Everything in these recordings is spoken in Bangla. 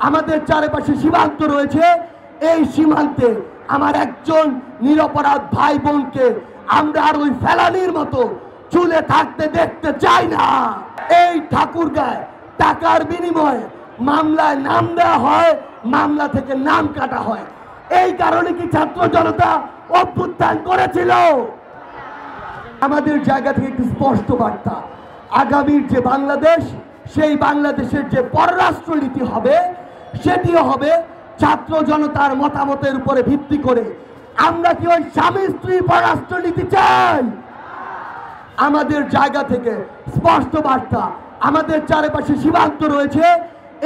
আমাদের চারপাশে সীমান্ত রয়েছে। এই সীমান্তে আমার একজন নিরপরাধ ভাই বোনকে আমরা আর ওই ফেলানির মতো চুলে থাকতে দেখতে চাই না। এই ঠাকুরগাঁয় টাকার বিনিময়ে মামলায় নাম দেওয়া হয়, মামলা থেকে নাম কাটা হয়। এই কারণে কি ছাত্র জনতা অভ্যুত্থান করেছিল? আমাদের জায়গা থেকে একটি স্পষ্ট বার্তা, আগামীর যে বাংলাদেশ, সেই বাংলাদেশের যে পররাষ্ট্রনীতি হবে সেটিও হবে ছাত্র জনতার মতামতের উপরে ভিত্তি করে। আমরা কি ওই স্বামী স্ত্রী পররাষ্ট্রনীতি চাই? আমাদের জায়গা থেকে স্পষ্ট বার্তা, আমাদের চারপাশে সীমান্ত রয়েছে।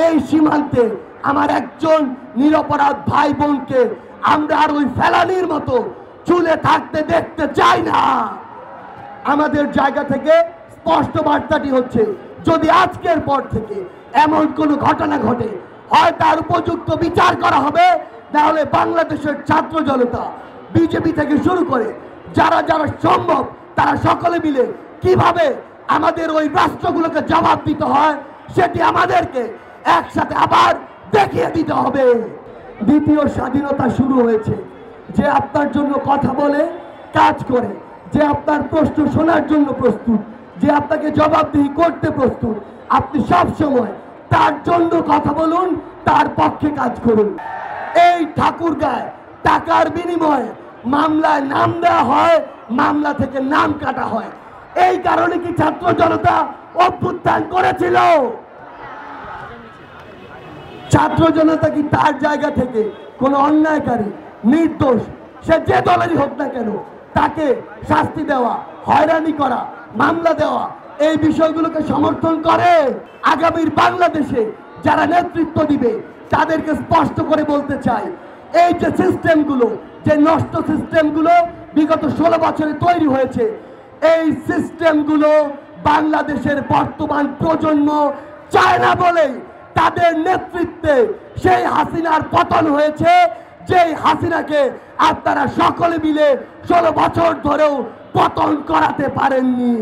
এই সীমান্তে আমার একজন নিরপরাধ ভাই বোনকে আমরা আর ওই ফেলানির মতো চুলে থাকতে দেখতে চাই না। আমাদের জায়গা থেকে স্পষ্ট বার্তাটি হচ্ছে, যদি আজকের পর থেকে এমন কোনো ঘটনা ঘটে, হয় তার উপযুক্ত বিচার করা হবে, নাহলে বাংলাদেশের ছাত্র জনতা বিজেপি থেকে শুরু করে যারা যারা সম্ভব তারা সকলে মিলে কিভাবে আমাদের ওই রাষ্ট্রগুলোকে জবাব দিতে হয় সেটি আমাদেরকে একসাথে আবার দেখিয়ে দিতে হবে। দ্বিতীয় স্বাধীনতা শুরু হয়েছে। যে আপনার জন্য কথা বলে, কাজ করে, যে আপনার প্রশ্ন শোনার জন্য প্রস্তুত, যে আপনাকে জবাবদিহি করতে প্রস্তুত, আপনি সব সময় তার জন্য কথা বলুন, তার পক্ষে কাজ করুন। এই ঠাকুরগাঁয় টাকার বিনিময়ে মামলায় নাম দেওয়া হয়, মামলা থেকে নাম কাটা হয়। এই কারণে কি ছাত্র জনতা অভ্যুত্থান করেছিল? ছাত্র জনতা কি তার জায়গা থেকে কোনো অন্যায়কারী, নির্দোষ, সে যে দলেরই হোক না কেন, তাকে শাস্তি দেওয়া, হয়রানি করা, মামলা দেওয়া, এই বিষয়গুলোকে সমর্থন করে? আগামীর বাংলাদেশে যারা নেতৃত্ব দিবে তাদেরকে স্পষ্ট করে বলতে চাই, এই যে সিস্টেমগুলো, যে নষ্ট সিস্টেমগুলো বিগত 16 বছরে তৈরি হয়েছে, এই সিস্টেমগুলো বাংলাদেশের বর্তমান প্রজন্ম চায় না বলে তাদের নেতৃত্বে সেই হাসিনার পতন হয়েছে, যেই হাসিনাকে আপনারা সকলে মিলে 16 বছর ধরেও পতন করাতে পারেননি।